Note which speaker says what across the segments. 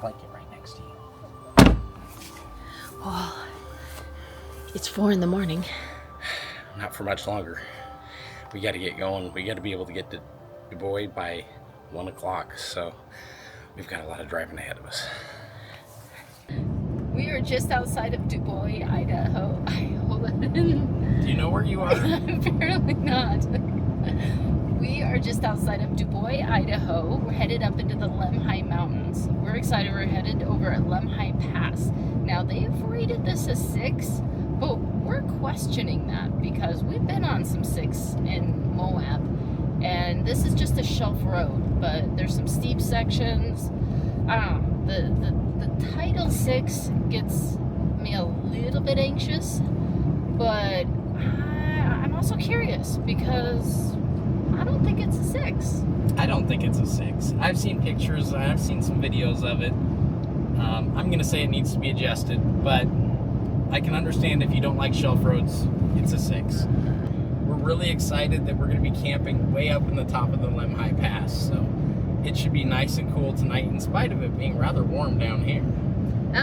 Speaker 1: blanket right next to you.
Speaker 2: Well, it's 4 in the morning.
Speaker 1: Not for much longer. We got to get going. We got to be able to get to Du Bois by 1 o'clock. So we've got a lot of driving ahead of us.
Speaker 2: We are just outside of Du Bois, Idaho.
Speaker 1: Do you know where you are?
Speaker 2: Apparently not. We are just outside of Du Bois, Idaho. We're headed up into the Lemhi Mountains. We're excited. We're headed over at Lemhi Pass. Now, they have rated this a 6, but we're questioning that because we've been on some 6 in Moab, and this is just a shelf road, but there's some steep sections. I don't know. The Title 6 gets me a little bit anxious, but I'm also curious because I don't think it's a 6.
Speaker 1: I don't think it's a 6. I've seen pictures. I've seen some videos of it. I'm going to say it needs to be adjusted, but I can understand if you don't like shelf roads, it's a 6. We're really excited that we're going to be camping way up in the top of the Lemhi Pass, so it should be nice and cool tonight in spite of it being rather warm down here.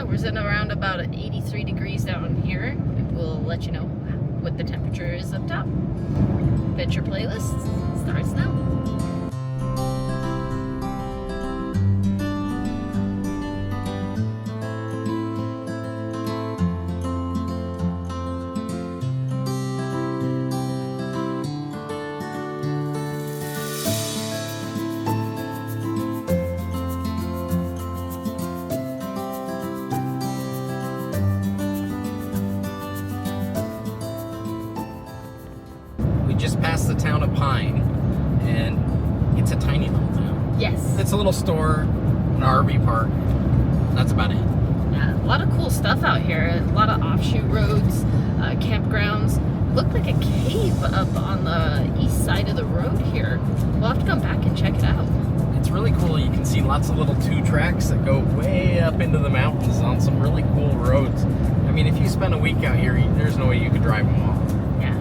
Speaker 2: We're sitting around about 83 degrees down here. We'll let you know what the temperature is up top. Adventure playlist starts now.
Speaker 1: Just past the town of Pine, and it's a tiny little town.
Speaker 2: Yes.
Speaker 1: It's a little store, an RV park. That's about it.
Speaker 2: Yeah, a lot of cool stuff out here. A lot of offshoot roads, campgrounds. Looked like a cave up on the east side of the road here. We'll have to come back and check it out.
Speaker 1: It's really cool. You can see lots of little 2-tracks that go way up into the mountains on some really cool roads. I mean, if you spend a week out here, there's no way you could drive them all.
Speaker 2: Yeah.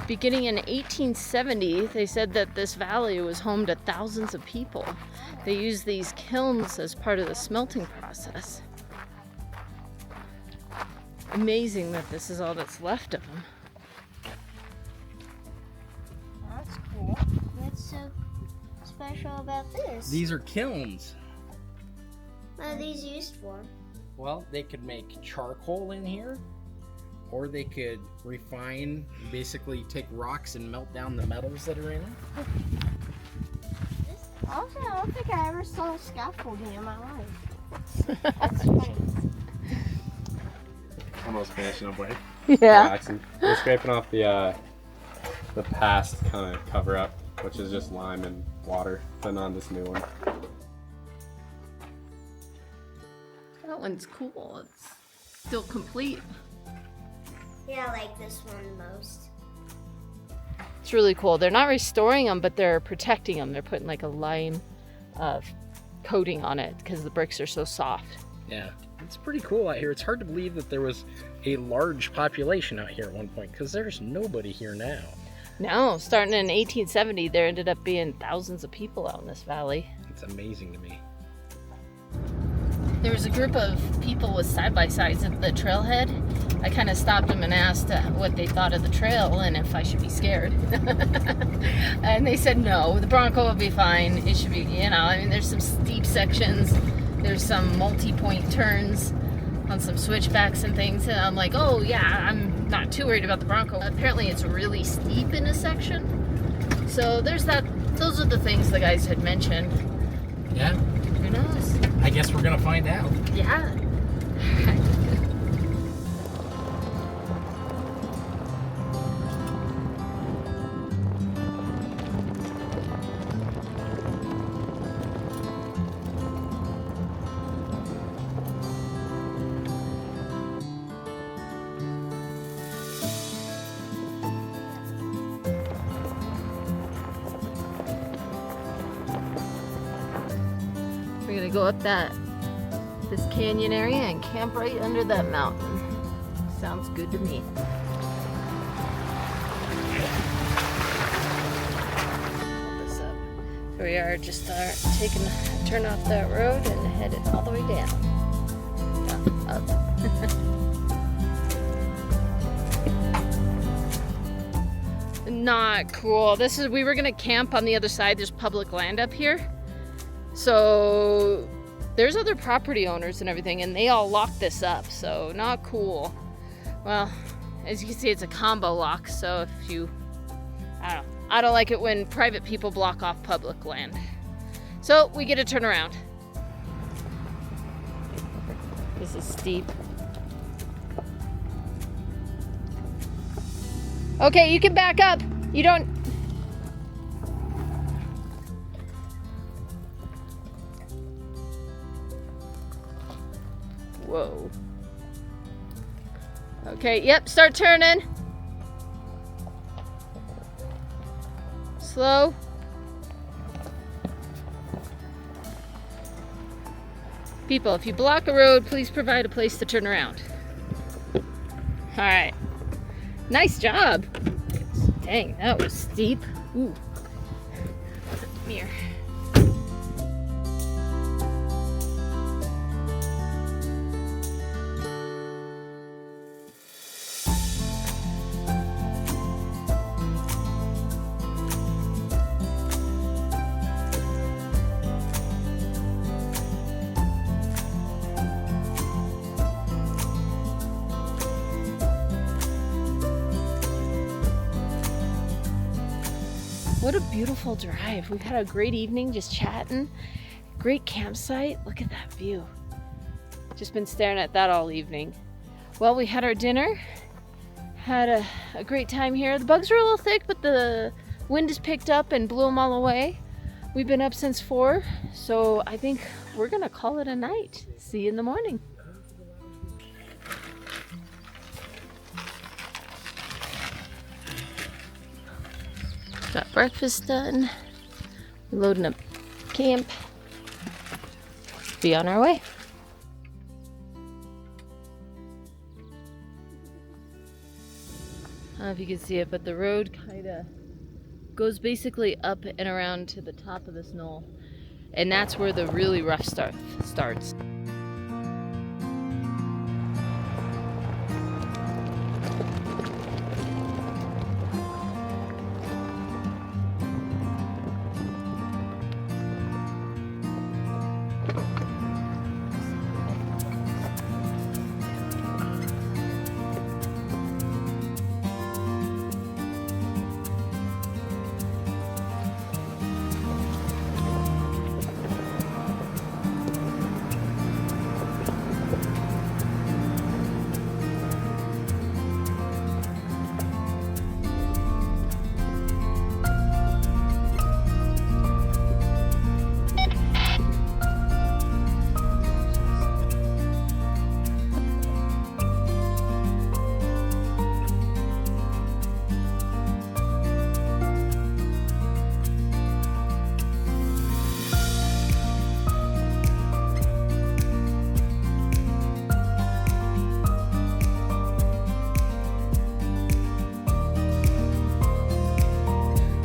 Speaker 2: Beginning in 1870, they said that this valley was home to thousands of people. They used these kilns as part of the smelting process. Amazing that this is all that's left of them.
Speaker 3: That's cool. What's so special about this?
Speaker 1: These are kilns.
Speaker 3: What are these used for?
Speaker 1: Well, they could make charcoal in here, or they could refine, basically take rocks and melt down the metals that are in it.
Speaker 3: Also, I don't think I ever saw scaffolding in my life. That's funny.
Speaker 4: Almost finishing up, Blake.
Speaker 2: Yeah.
Speaker 4: Relaxing. We're scraping off the past kind of cover up, which is just lime and water, putting on this new one.
Speaker 2: That one's cool. It's still complete.
Speaker 3: Yeah, I like this one the most.
Speaker 2: It's really cool. They're not restoring them, but they're protecting them. They're putting like a lime coating on it because the bricks are so soft.
Speaker 1: Yeah, it's pretty cool out here. It's hard to believe that there was a large population out here at one point because there's nobody here now.
Speaker 2: No, starting in 1870, there ended up being thousands of people out in this valley.
Speaker 1: It's amazing to me.
Speaker 2: There was a group of people with side-by-sides at the trailhead. I kind of stopped them and asked what they thought of the trail and if I should be scared. And they said no, the Bronco will be fine. It should be, I mean, there's some steep sections. There's some multi-point turns on some switchbacks and things. And I'm like, oh yeah, I'm not too worried about the Bronco. Apparently it's really steep in a section. So there's that. Those are the things the guys had mentioned.
Speaker 1: Yeah,
Speaker 2: Who knows?
Speaker 1: I guess we're gonna find out.
Speaker 2: Yeah. gonna go up this canyon area and camp right under that mountain. Sounds good to me. Hold this up. So we are just taking a turn off that road and headed all the way down. Up. Not cool. We were gonna camp on the other side. There's public land up here. So there's other property owners and everything, and they all locked this up, so not cool. Well, as you can see, it's a combo lock, so if you, I don't like it when private people block off public land. So we get to turn around. This is steep. Okay, you can back up. You don't... Whoa. Okay, yep, start turning. Slow. People, if you block a road, please provide a place to turn around. All right. Nice job. Dang, that was steep. Ooh. Come here. What a beautiful drive. We've had a great evening just chatting. Great campsite. Look at that view. Just been staring at that all evening. Well, we had our dinner. Had a great time here. The bugs are a little thick, but the wind has picked up and blew them all away. We've been up since 4, so I think we're gonna call it a night. See you in the morning. Got breakfast done. We're loading up camp. Be on our way. I don't know if you can see it, but the road kind of goes basically up and around to the top of this knoll. And that's where the really rough stuff starts.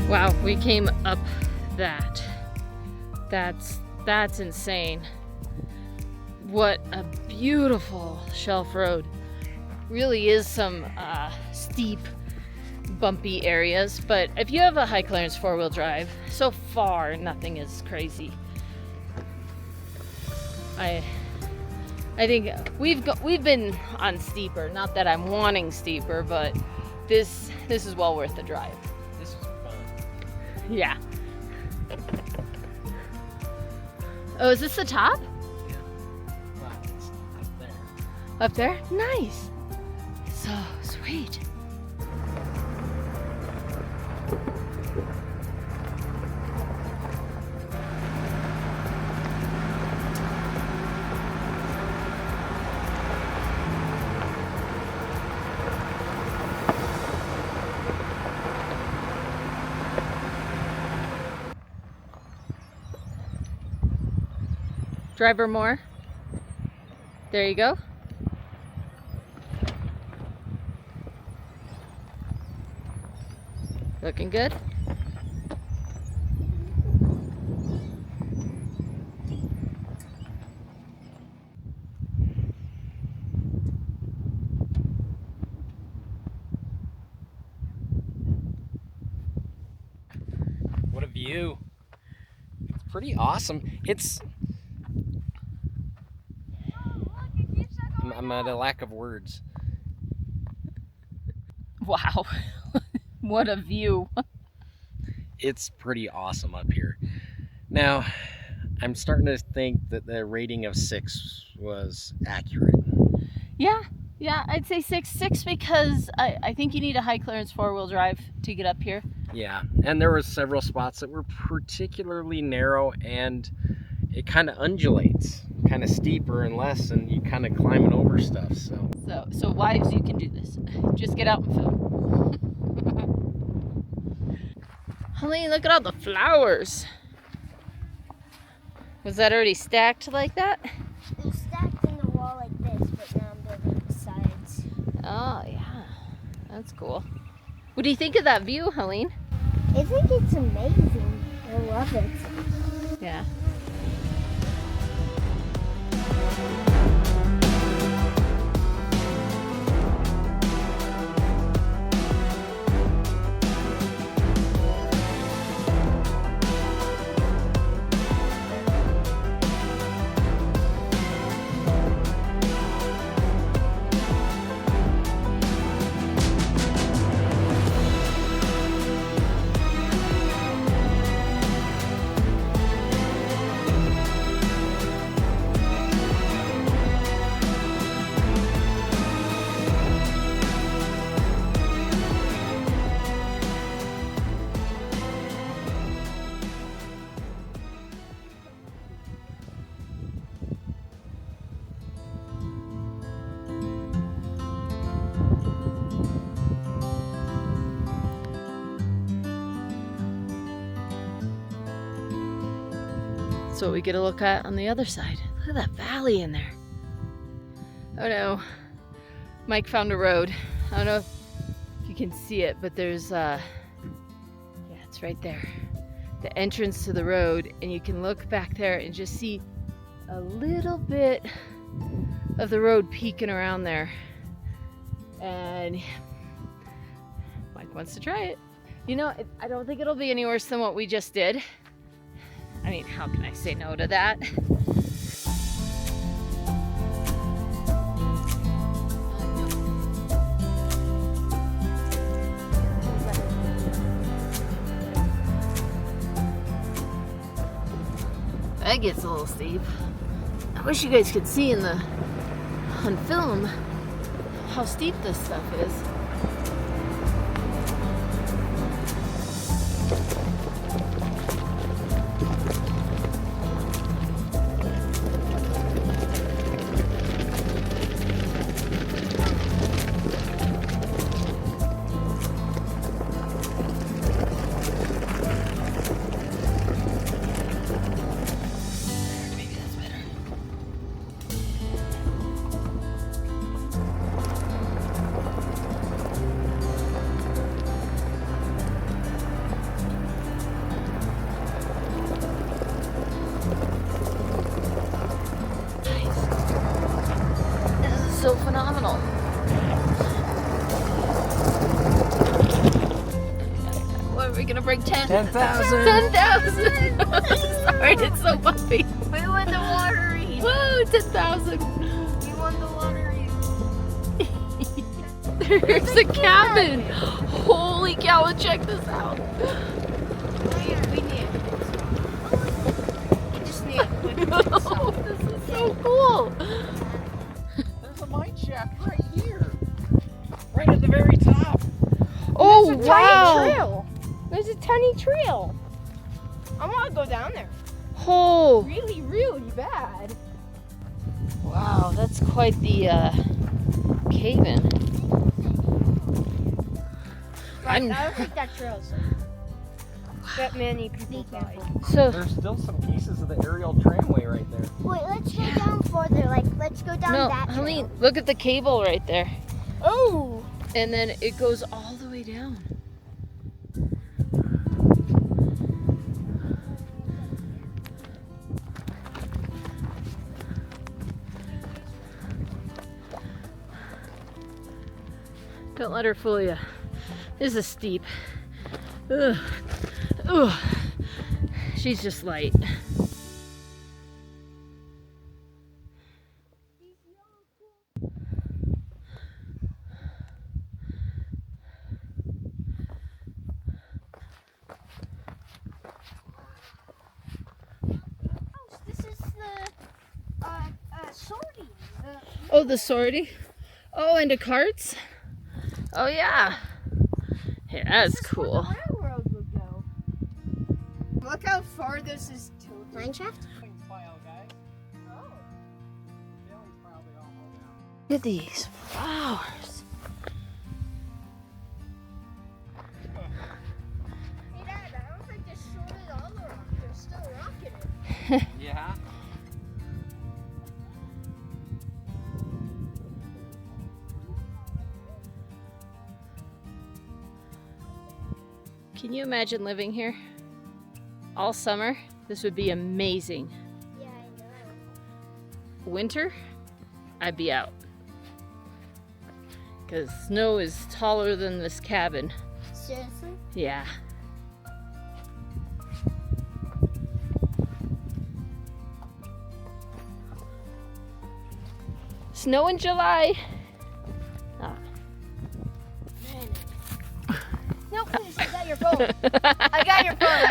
Speaker 2: Wow, we came up that. That's insane. What a beautiful shelf road. Really is some steep, bumpy areas, but if you have a high clearance 4-wheel drive, so far nothing is crazy. I think we've been on steeper, not that I'm wanting steeper, but this is well worth the drive.
Speaker 1: This is fun.
Speaker 2: Yeah. Oh, is this the top?
Speaker 1: Yeah. Wow, it's up there.
Speaker 2: Up there? Nice. So sweet. Drive her more. There you go. Looking good.
Speaker 1: What a view. It's pretty awesome. I'm at a lack of words.
Speaker 2: Wow. What a view.
Speaker 1: It's pretty awesome up here. Now, I'm starting to think that the rating of 6 was accurate.
Speaker 2: Yeah, I'd say 6 because I think you need a high clearance 4-wheel drive to get up here.
Speaker 1: Yeah, and there were several spots that were particularly narrow, and it kind of undulates, kind of steeper and less, and you kind of climbing over stuff.
Speaker 2: So wives, you can do this. Just get out and film. Helene, look at all the flowers. Was that already stacked like that?
Speaker 3: It was stacked in the wall like this, but now I'm building the sides.
Speaker 2: Oh, yeah. That's cool. What do you think of that view, Helene?
Speaker 3: I think it's amazing. I love it.
Speaker 2: Yeah. That's what we get a look at on the other side. Look at that valley in there. Oh no. Mike found a road. I don't know if you can see it, but there's yeah, it's right there. The entrance to the road, and you can look back there and just see a little bit of the road peeking around there. And Mike wants to try it. You know, I don't think it'll be any worse than what we just did. I mean, how can I say no to that? That gets a little steep. I wish you guys could see on film how steep this stuff is. So phenomenal. What are we gonna bring?
Speaker 1: 10,000.
Speaker 2: 10,000. Sorry, it's so bumpy.
Speaker 3: We won the lottery.
Speaker 2: Whoa, 10,000.
Speaker 3: We won the lottery.
Speaker 2: There's a cabin. Holy cow! Check this out.
Speaker 3: We need it. We just need it.
Speaker 2: Oh, this is so cool.
Speaker 1: There's a mine shaft right here. Right at the very top.
Speaker 2: Oh
Speaker 3: There's a
Speaker 2: wow!
Speaker 3: tiny trail. There's a tiny trail. I want to go down there.
Speaker 2: Oh
Speaker 3: Really, really bad.
Speaker 2: wow! That's quite the cave-in.
Speaker 3: Right, I don't think that trail's. that many people died.
Speaker 2: So
Speaker 1: There's still some pieces of the aerial tramway right there.
Speaker 3: Wait, let's go down further. Like, let's go down
Speaker 2: no,
Speaker 3: that trail.
Speaker 2: Helene, look at the cable right there.
Speaker 3: Oh!
Speaker 2: And then it goes all the way down. Don't let her fool you. This is steep. Ugh. Ugh. She's just light.
Speaker 3: This is the sortie.
Speaker 2: Oh, the sortie? Oh, and the carts? Oh, yeah. Yeah, that's cool.
Speaker 3: The railroad would go. Look how far this is to Mineshaft.
Speaker 2: Look at these flowers.
Speaker 3: Hey, Dad, I don't think they sorted all the rock. They're still rocking it.
Speaker 1: Yeah.
Speaker 2: Can you imagine living here all summer? This would be amazing.
Speaker 3: Yeah, I know.
Speaker 2: Winter, I'd be out. Because snow is taller than this cabin.
Speaker 3: Seriously?
Speaker 2: Yeah. Snow in July. Ah.
Speaker 3: No, please, I got your phone. I got your phone.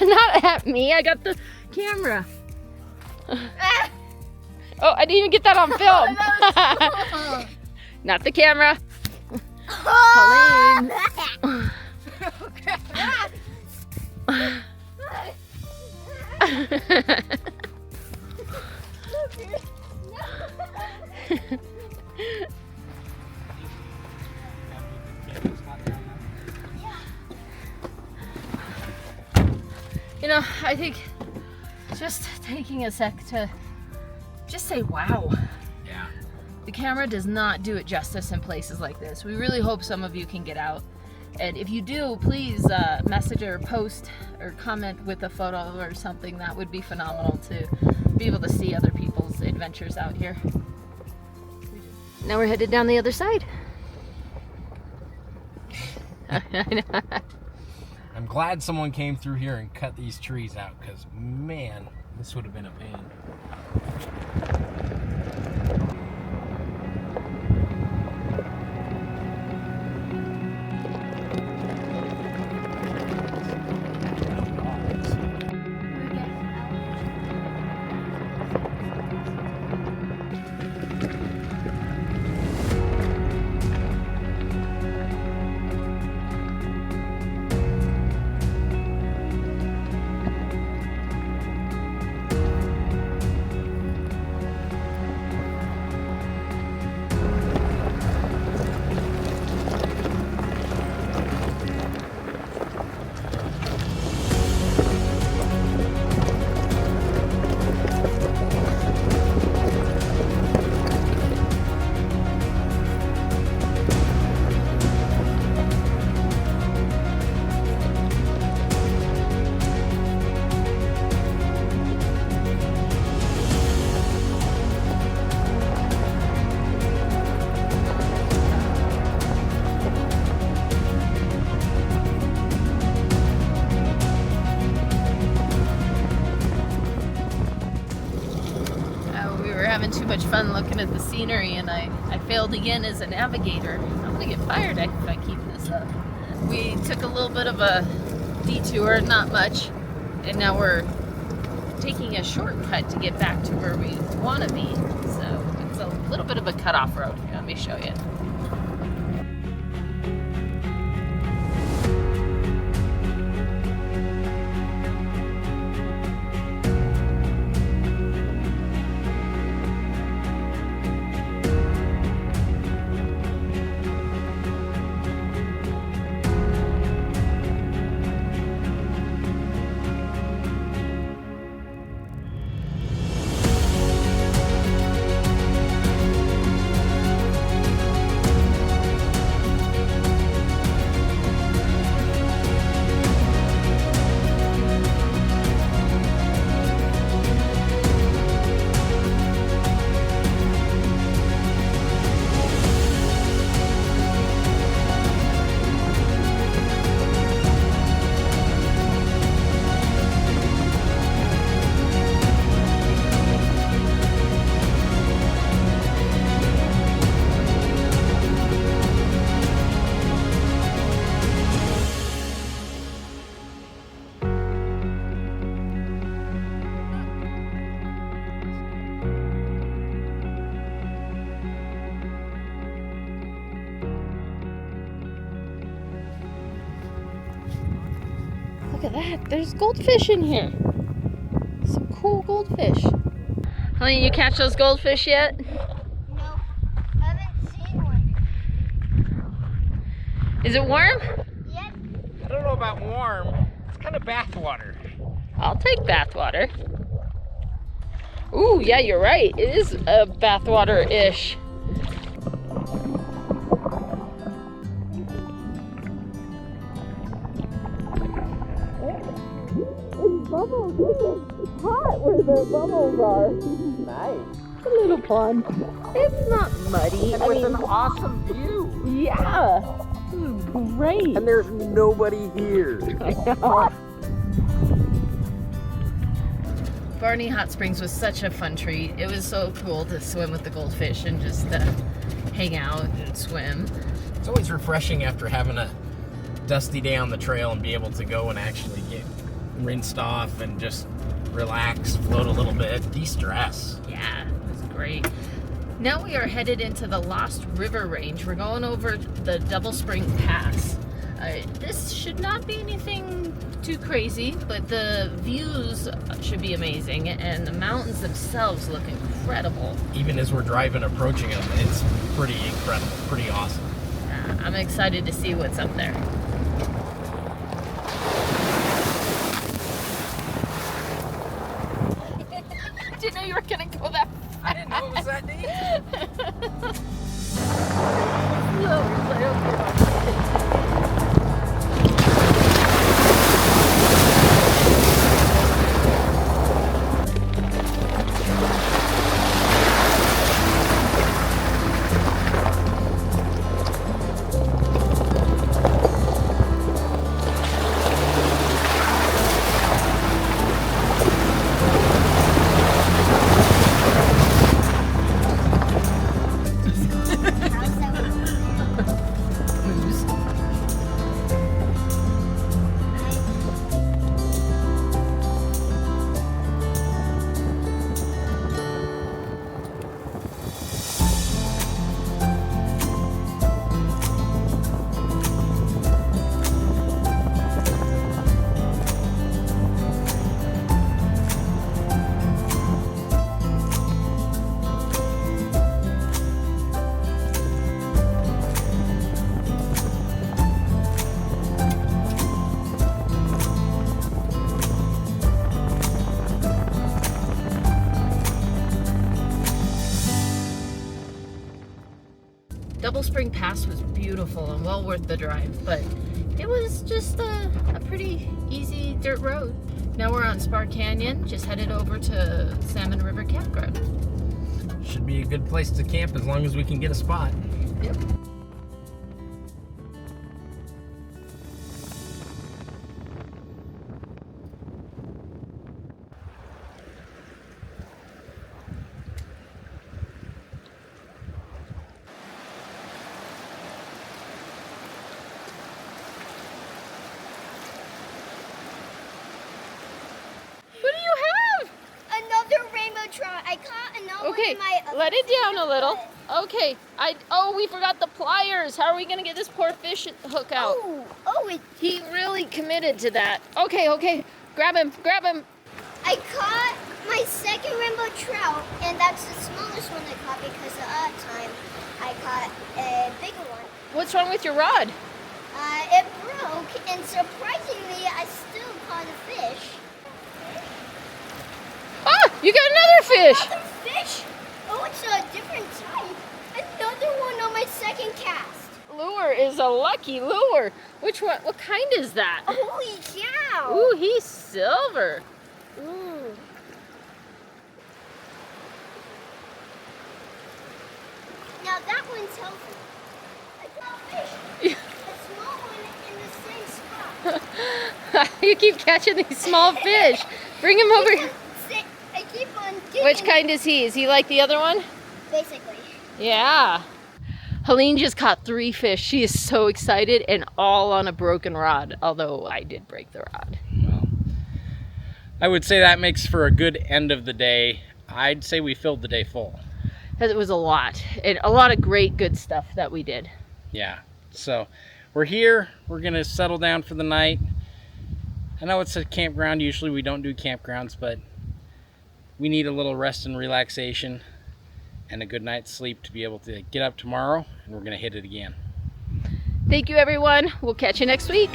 Speaker 2: Not at me, I got the camera. Oh, I didn't even get that on film. Not the camera. Helene. You know, I think just taking a sec to just say wow.
Speaker 1: Yeah.
Speaker 2: The camera does not do it justice in places like this. We really hope some of you can get out. And if you do, please message or post or comment with a photo or something. That would be phenomenal to be able to see other people's adventures out here. Now we're headed down the other side.
Speaker 1: I'm glad someone came through here and cut these trees out, because man, this would have been a pain.
Speaker 2: Having too much fun looking at the scenery, and I failed again as a navigator. I'm gonna get fired if I keep this up. We took a little bit of a detour, not much, and now we're taking a shortcut to get back to where we want to be. So it's a little bit of a cutoff road. Here, let me show you. Look at that. There's goldfish in here. Some cool goldfish. Helene, you catch those goldfish yet?
Speaker 3: No, I haven't seen one.
Speaker 2: Is it warm?
Speaker 3: Yet.
Speaker 1: I don't know about warm. It's kind of bathwater.
Speaker 2: I'll take bath water. Ooh, yeah, you're right. It is a bathwater-ish. It's bubbles. It's hot where the bubbles are.
Speaker 1: Nice.
Speaker 2: A little pond. It's not muddy.
Speaker 1: And with an awesome view.
Speaker 2: Yeah. This is great.
Speaker 1: And there's nobody here.
Speaker 2: I know. Barney Hot Springs was such a fun treat. It was so cool to swim with the goldfish and just hang out and swim.
Speaker 1: It's always refreshing after having a dusty day on the trail and be able to go and actually get rinsed off and just relax, float a little bit, de-stress.
Speaker 2: Yeah, it was great. Now we are headed into the Lost River Range. We're going over the Double Spring Pass. This should not be anything too crazy, but the views should be amazing, and the mountains themselves look incredible.
Speaker 1: Even as we're driving, approaching them, it's pretty incredible, pretty awesome.
Speaker 2: I'm excited to see what's up there. Didn't know you were gonna go that fast.
Speaker 1: I didn't know it was that deep.
Speaker 2: Double Spring Pass was beautiful and well worth the drive, but it was just a pretty easy dirt road. Now we're on Spar Canyon, just headed over to Salmon River Campground.
Speaker 1: Should be a good place to camp as long as we can get a spot.
Speaker 2: Yep. What do you have?
Speaker 3: Another rainbow trout. I caught another one
Speaker 2: Okay,
Speaker 3: in my
Speaker 2: let it down a little. Okay, oh, we forgot the pliers. How are we gonna get this poor fish hook out? He really committed to that. Okay, grab him.
Speaker 3: I caught my second rainbow trout, and that's the smallest one I caught because the other time I caught a bigger one.
Speaker 2: What's wrong with your rod?
Speaker 3: It broke, and surprisingly, I still caught a fish.
Speaker 2: Ah, you got another fish.
Speaker 3: Another fish? Oh, it's a different type. Another one on my second cast.
Speaker 2: Lure is a lucky lure. Which one? What kind is that?
Speaker 3: Holy cow!
Speaker 2: Ooh, he's silver.
Speaker 3: Ooh. Now that one's healthy. I got a fish. A small one in the same spot.
Speaker 2: You keep catching these small fish. Bring him over here.
Speaker 3: I keep on digging.
Speaker 2: Which kind is he? Is he like the other one?
Speaker 3: Basically.
Speaker 2: Yeah. Helene just caught 3 fish. She is so excited, and all on a broken rod, although I did break the rod.
Speaker 1: Well, I would say that makes for a good end of the day. I'd say we filled the day full.
Speaker 2: It was a lot, and a lot of great, good stuff that we did.
Speaker 1: Yeah, so we're here. We're gonna settle down for the night. I know it's a campground. Usually we don't do campgrounds, but we need a little rest and relaxation and a good night's sleep to be able to get up tomorrow, and we're going to hit it again.
Speaker 2: Thank you, everyone. We'll catch you next week.